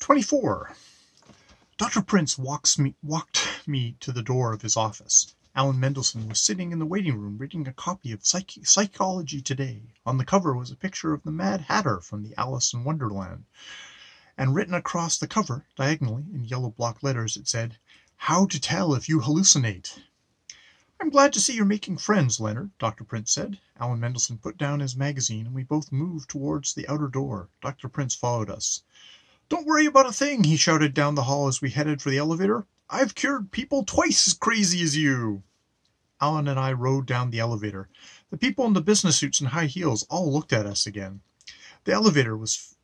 24. Dr. Prince walked me to the door of his office. Aln Mndlshn was sitting in the waiting room reading a copy of Psychology Today. On the cover was a picture of the Mad Hatter from the Alice in Wonderland. And written across the cover, diagonally, in yellow block letters, it said, "How to tell if you hallucinate." "I'm glad to see you're making friends, Leonard," Dr. Prince said. Aln Mndlshn put down his magazine, and we both moved towards the outer door. Dr. Prince followed us. "Don't worry about a thing," he shouted down the hall as we headed for the elevator. "I've cured people twice as crazy as you." Alan and I rode down the elevator. The people in the business suits and high heels all looked at us again. The elevator was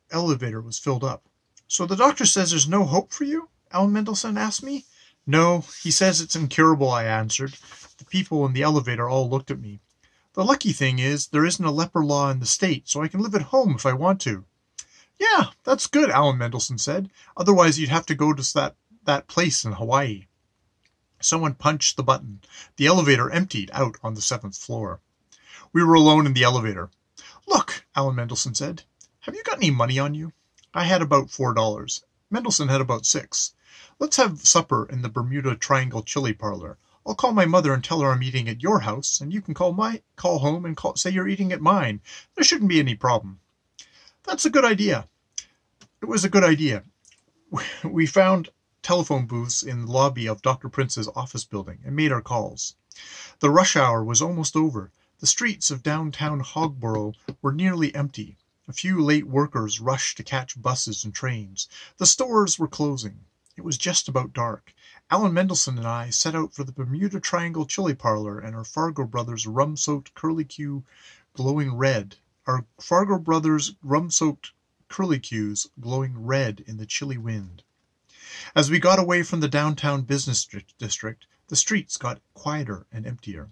filled up. "So the doctor says there's no hope for you?" Aln Mndlshn asked me. "No, he says it's incurable," I answered. The people in the elevator all looked at me. "The lucky thing is there isn't a leper law in the state, so I can live at home if I want to." "Yeah, that's good," Aln Mndlshn said. "Otherwise you'd have to go to that place in Hawaii." Someone punched the button. The elevator emptied out on the 7th floor. We were alone in the elevator. "Look," Aln Mndlshn said. "Have you got any money on you?" I had about $4. Mndlshn had about $6. "Let's have supper in the Bermuda Triangle Chili Parlor. I'll call my mother and tell her I'm eating at your house, and you can call home and say you're eating at mine. There shouldn't be any problem." "That's a good idea." It was a good idea. We found telephone booths in the lobby of Dr. Prince's office building and made our calls. The rush hour was almost over. The streets of downtown Hogborough were nearly empty. A few late workers rushed to catch buses and trains. The stores were closing. It was just about dark. Aln Mndlshn and I set out for the Bermuda Triangle Chili Parlor and our Fargo Brothers rum-soaked curlicues glowing red in the chilly wind. As we got away from the downtown business district, the streets got quieter and emptier.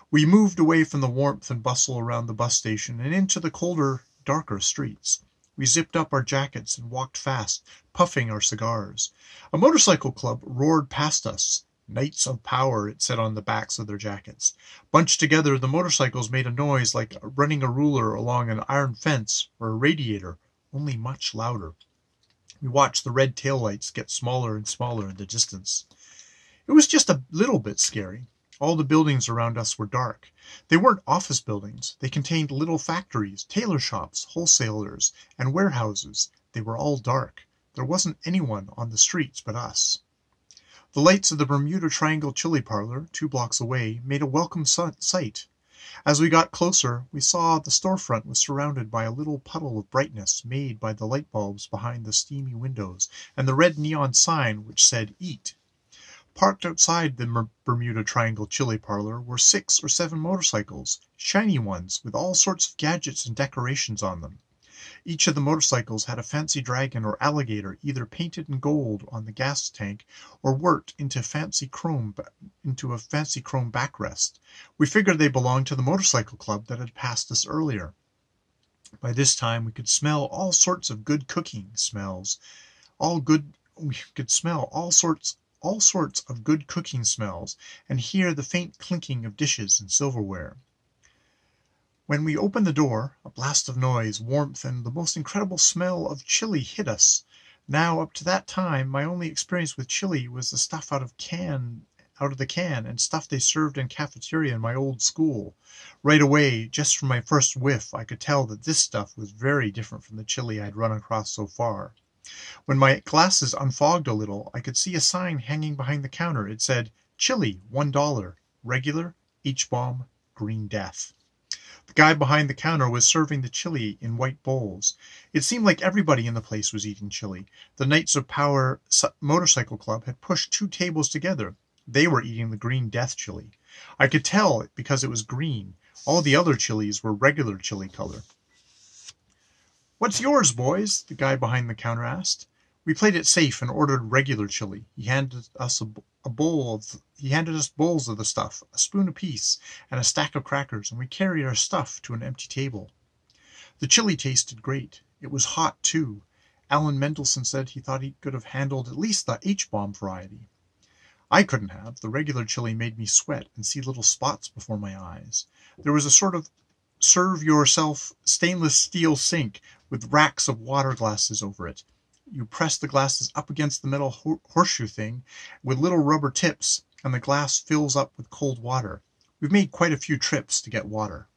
We moved away from the warmth and bustle around the bus station and into the colder, darker streets. We zipped up our jackets and walked fast, puffing our cigars. A motorcycle club roared past us. "Knights of Power," it said on the backs of their jackets. Bunched together, the motorcycles made a noise like running a ruler along an iron fence or a radiator, only much louder. We watched the red taillights get smaller and smaller in the distance. It was just a little bit scary. All the buildings around us were dark. They weren't office buildings. They contained little factories, tailor shops, wholesalers, and warehouses. They were all dark. There wasn't anyone on the streets but us. The lights of the Bermuda Triangle Chili Parlor, 2 blocks away, made a welcome sight. As we got closer, we saw the storefront was surrounded by a little puddle of brightness made by the light bulbs behind the steamy windows and the red neon sign which said "Eat." Parked outside the Bermuda Triangle Chili Parlor were 6 or 7 motorcycles, shiny ones with all sorts of gadgets and decorations on them. Each of the motorcycles had a fancy dragon or alligator either painted in gold on the gas tank or worked into a fancy chrome backrest. We figured they belonged to the motorcycle club that had passed us earlier. By this time we could smell all sorts of good cooking smells. We could smell all sorts of good cooking smells and hear the faint clinking of dishes and silverware. When we opened the door, a blast of noise, warmth, and the most incredible smell of chili hit us. Now, up to that time, my only experience with chili was the stuff out of the can and stuff they served in cafeteria in my old school. Right away, just from my first whiff, I could tell that this stuff was very different from the chili I'd run across so far. When my glasses unfogged a little, I could see a sign hanging behind the counter. It said, "Chili, $1, regular, H-bomb, green death." The guy behind the counter was serving the chili in white bowls. It seemed like everybody in the place was eating chili. The Knights of Power Motorcycle Club had pushed 2 tables together. They were eating the green death chili. I could tell because it was green. All the other chilies were regular chili color. "What's yours, boys?" the guy behind the counter asked. We played it safe and ordered regular chili. He handed us bowls of the stuff, a spoon apiece, and a stack of crackers, and we carried our stuff to an empty table. The chili tasted great. It was hot, too. Aln Mndlshn said he thought he could have handled at least the H-bomb variety. I couldn't have. The regular chili made me sweat and see little spots before my eyes. There was a sort of serve-yourself stainless steel sink with racks of water glasses over it. You press the glasses up against the metal horseshoe thing with little rubber tips, and the glass fills up with cold water. We've made quite a few trips to get water.